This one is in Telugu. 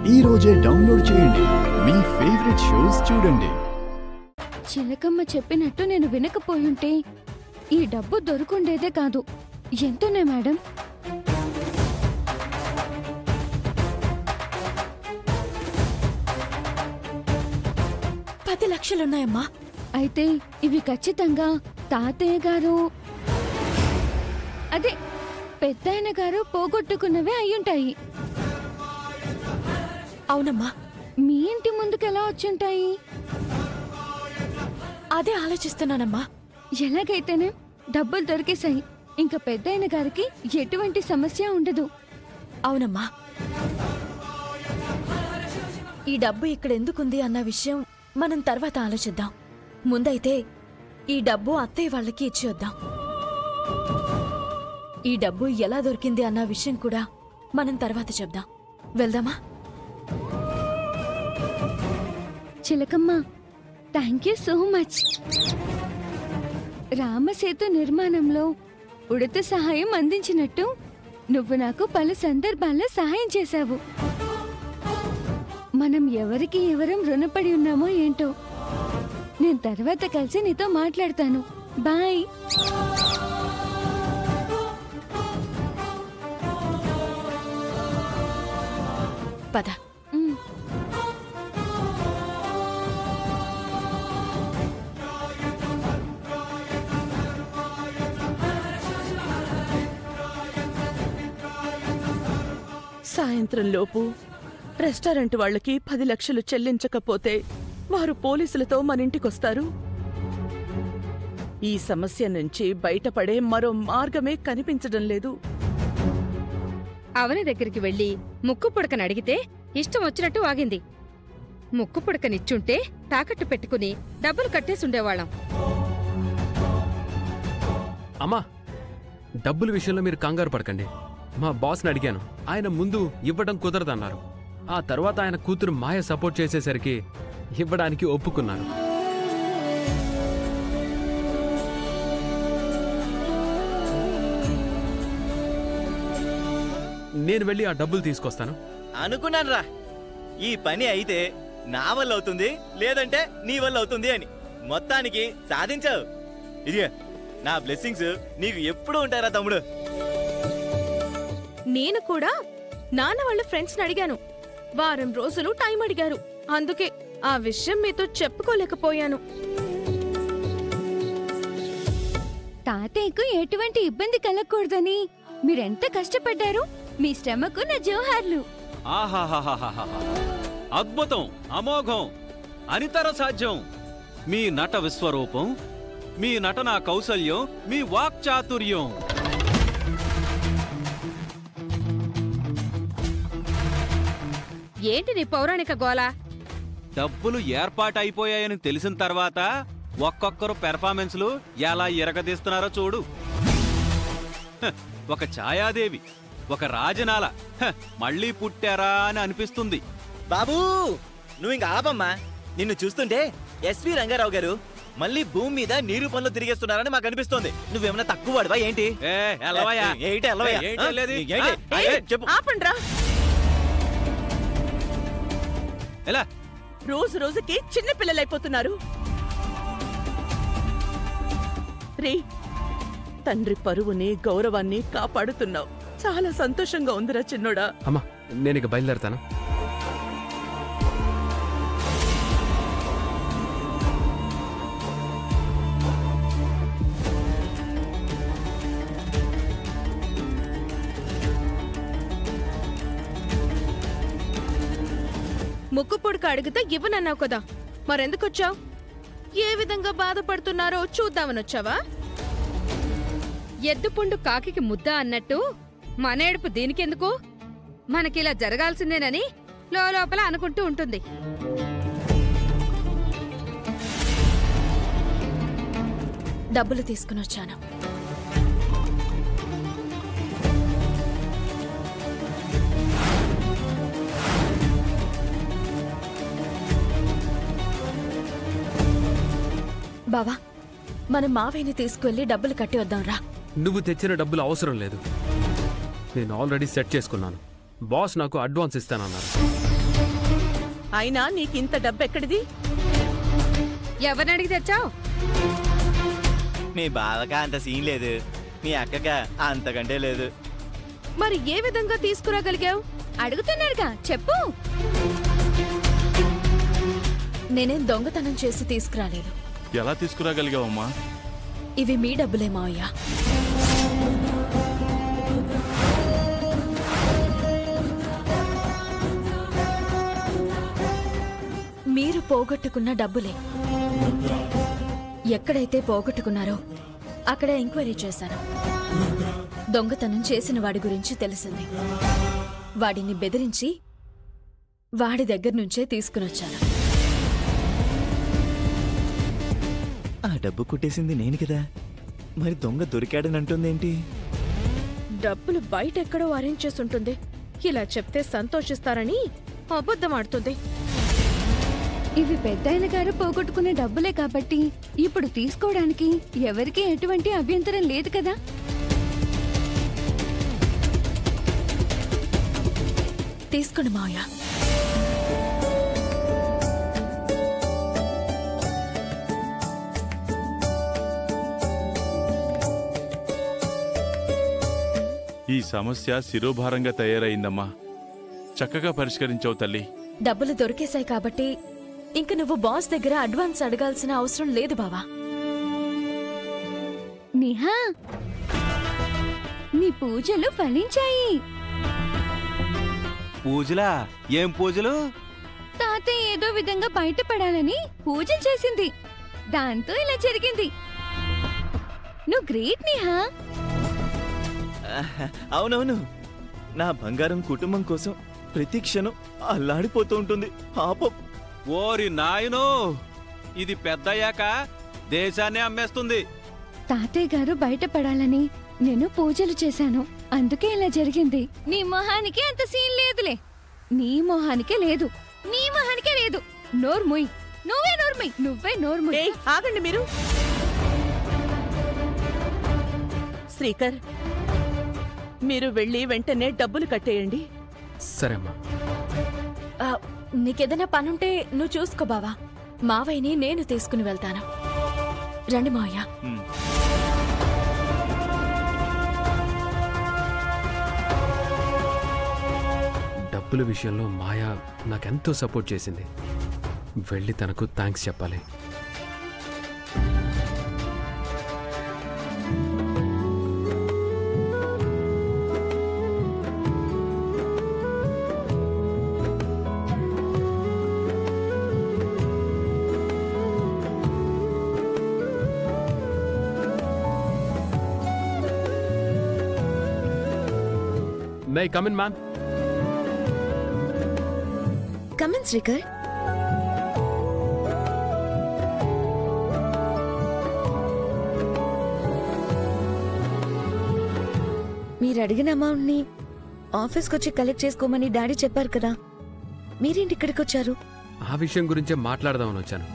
ఈ రోజే డౌన్లోడ్ చేయండి, మీ ఫేవరెట్ షోస్ చూడండి. చిలకమ్మ చెప్పినట్టు నేను వినకపోయుంటే ఈ డబ్బు దొరుకుండేదే కాదు. ఎంతనే మేడం? $10 లక్షలున్నాయమ్మా. అయితే ఇవి ఖచ్చితంగా తాతయ్య గారు, అదే పెద్దాయన గారు పోగొట్టుకున్నవే అయ్యుంటాయి. అవునమ్మా. మీ ఇంటి ముందుకెలా వచ్చుంటాయి? అదే ఆలోచిస్తున్నానమ్మా. ఎలాగైతేనే డబ్బులు దొరికేశాయి. ఇంకా పెద్దాయన గారికి ఎటువంటి సమస్య ఉండదు. అవునమ్మా. ఈ డబ్బు ఇక్కడ ఎందుకుంది అన్న విషయం మనం తర్వాత ఆలోచిద్దాం. ముందైతే ఈ డబ్బు అత్తయ్య వాళ్ళకి ఇచ్చి వద్దాం. ఈ డబ్బు ఎలా దొరికింది అన్న విషయం కూడా మనం తర్వాత చెప్దాం. వెళ్దామా? చిలకమ్మ, thank you so much. Ram Setu నిర్మాణంలో ఉడత సహాయం అందించినట్టు నువ్వు నాకు పలు సందర్భాల్లో సహాయం చేశావు. మనం ఎవరికి ఎవరం రుణపడి ఉన్నామో ఏంటో. నేను తర్వాత కలిసి నీతో మాట్లాడతాను. బాయ్. పద. సాయంత్రంలోపు రెస్టారెంట్ వాళ్ళకి 10 లక్షలు చెల్లించకపోతే వారు పోలీసులతో మన ఇంటికొస్తారు. ఈ సమస్య నుంచి బయటపడే మరో మార్గమే కనిపించడం లేదు. అవని దగ్గరికి వెళ్లి ముక్కు పుడకని అడిగితే ఇష్టం వచ్చినట్టు వాగింది. ముక్కు పుడకనిచ్చుంటే తాకట్టు పెట్టుకుని డబ్బులు కట్టేసుండేవాళ్ళం. అమ్మా, డబ్బుల విషయంలో మీరు కంగారు పడకండి. మా బాస్ని అడిగాను, ఆయన ముందు ఇవ్వడం కుదరదన్నారు. ఆ తర్వాత ఆయన కూతురు మాయ సపోర్ట్ చేసేసరికి ఇవ్వడానికి ఒప్పుకున్నారు. నేను వెళ్ళి ఆ డబ్బులు తీసుకొస్తాను. అనుకున్నానురా, ఈ పని అయితే నా వల్ల అవుతుంది, లేదంటే నీ వల్ల అవుతుంది అని. మొత్తానికి సాధించావు. ఇదిగా నా బ్లెస్సింగ్స్ నీకు ఎప్పుడూ ఉంటారా తమ్ముడు. నేను కూడా నాన్న వాళ్ళ ఫ్రెండ్స్ని అడిగాను. వారం రోజులు టైం అడిగారు. అందుకే ఆ విషయం మీతో చెప్పుకోలేకపోయాను. తాతయ్యకు ఎటువంటి ఇబ్బంది కలగకూడదని మీరెంత కష్టపడ్డారు. మీ శ్రమకు నా జోహార్లు. ఆహాహాహాహా, అద్భుతం, అమోఘం, అనితర సాధ్యం. మీ నట విశ్వరూపం, మీ నటనా కౌశల్యం, మీ వాక్చాతుర్యం. ఏంటి నీ పౌరాణిక గోల? డబ్బులు ఏర్పాటైపోయాయని తెలిసిన తర్వాత ఒక్కొక్కరు పెర్ఫార్మెన్స్లు ఎలా ఇరగదీస్తున్నారో చూడు. ఒక ఛాయాదేవి, ఒక రాజనాల మళ్ళీ పుట్టారా అని అనిపిస్తుంది. బాబూ, నువ్వు ఇంకా ఆపమ్మా. నిన్ను చూస్తుంటే ఎస్వి రంగారావు గారు మళ్ళీ భూమి మీద నీరు పనులు తిరిగేస్తున్నారని మాకు అనిపిస్తోంది. నువ్వేమన్నా తక్కువ వాడివా ఏంటి? ఆపండ్రా. ఎలా రోజు రోజుకి చిన్న పిల్లలైపోతున్నారు. రే, తండ్రి పరువుని గౌరవాన్ని కాపాడుతున్నావు. చాలా సంతోషంగా ఉందిరా చిన్నోడా. అమ్మా, నేను ఇక బయలుదేరతాను. ముక్కు పుడక అడిగితే ఇవ్వనన్నావు కదా, మరెందుకొచ్చావు? ఏ విధంగా బాధపడుతున్నారో చూద్దామనొచ్చావా? ఎద్దుపుండు కాకికి ముద్ద అన్నట్టు మనేడుపు దీనికెందుకు? మనకిలా జరగాల్సిందేనని లోపల అనుకుంటూ ఉంటుంది. డబ్బులు తీసుకునొచ్చాను. బావా, మనం మావయ్యని తీసుకువెళ్ళి డబ్బులు కట్టి వద్దాంరా. నువ్వు తెచ్చిన డబ్బులు అవసరం లేదు. నేను ఆల్రెడీ సెట్ చేసుకున్నాను. బాస్ నాకు అడ్వాన్స్ ఇస్తానన్నారు. అయినా నీకింత డబ్బెక్కడిది? ఎవరిని అడిగి తెచ్చావు? మీ బావక అంత సీన్ లేదు, మీ అక్కక అంతకంటే లేదు. మరి ఏ విధంగా తీసుకురాగలిగావు? అడుగుతున్నారుగా, చెప్పు. నేనేం దొంగతనం చేసి తీసుకురాలేదు. ఎలా తీసుకురాగలిగావమ్మా? ఇవి మీ డబ్బులే మావయ్య. మీరు పోగొట్టుకున్న డబ్బులే. ఎక్కడైతే పోగొట్టుకున్నారో అక్కడ ఎంక్వైరీ చేశాను. దొంగతనం చేసిన వాడి గురించి తెలిసింది. వాడిని బెదిరించి వాడి దగ్గర నుంచే తీసుకునొచ్చాను. ఆ డబ్బు కొట్టేసింది నేను కదా, మరి దొంగ దొరికాడని అంటుందేంటి? డబ్బులు బయటెక్కడో అరేంజ్ చేసుంటుంది. ఇలా చెప్తే సంతోషిస్తారని అబద్ధం ఆడుతుంది. ఇవి పెద్దాయన గారు పోగొట్టుకునే డబ్బులే కాబట్టి ఇప్పుడు తీసుకోవడానికి ఎవరికీ ఎటువంటి అభ్యంతరం లేదు కదా. తీసుకోండి మావయ్య. ఈ సమస్య శిరోభారంగా తయారైందమ్మా. చక్కగా పరిష్కరించావు తల్లి. డబ్బులు దొరికేశాయి కాబట్టి ఇంక నువ్వు బాస్ దగ్గర అడ్వాన్స్ అడగాల్సిన అవసరం లేదు బావా. నిహా, నీ పూజలు ఫలించాయి. పూజలా? ఏం పూజలు? తాతయ్య ఏదో విధంగా బయటపడాలని పూజలు చేసింది. దాంతో ఇలా జరిగింది. నువ్వు గ్రేట్ నిహా. అవునవును, నా బంగారం కుటుంబం కోసం ప్రతి క్షణం అల్లాడిపోతూ ఉంటుంది. పాపం. ఓరి నాయనో, ఇది పెద్దయ్యాక దేశాన్ని అమ్మేస్తుంది. తాతయ్య గారు బయటపడాలని నేను పూజలు చేశాను, అందుకే ఇలా జరిగింది. నీ మొహానికి అంత సీన్ లేదులే. నీ మొహానికే లేదు, నీ మొహానికే లేదు. నోర్ముయ్, నువ్వే నోర్ముయ్, నువ్వే నోర్ముయ్. ఏయ్, ఆగండి మీరు. శ్రీకర్, మీరు వెళ్ళి వెంటనే డబ్బులు కట్టేయండి. సరే అమ్మా. నీకేదైనా పనుంటే నువ్వు చూసుకో బావా. మావయ్యని నేను తీసుకుని వెళ్తాను. రండి మావయ్య. డబ్బుల విషయంలో మాయా నాకెంతో సపోర్ట్ చేసింది. వెళ్ళి తనకు థ్యాంక్స్ చెప్పాలి. May I come in, ma'am? Come in, Srikar. మీరు అడిగిన అమౌంట్ ని ఆఫీస్కి వచ్చి కలెక్ట్ చేసుకోమని డాడీ చెప్పారు కదా, మీరేంటి ఇక్కడికి వచ్చారు? ఆ విషయం గురించే మాట్లాడదామని వచ్చాను.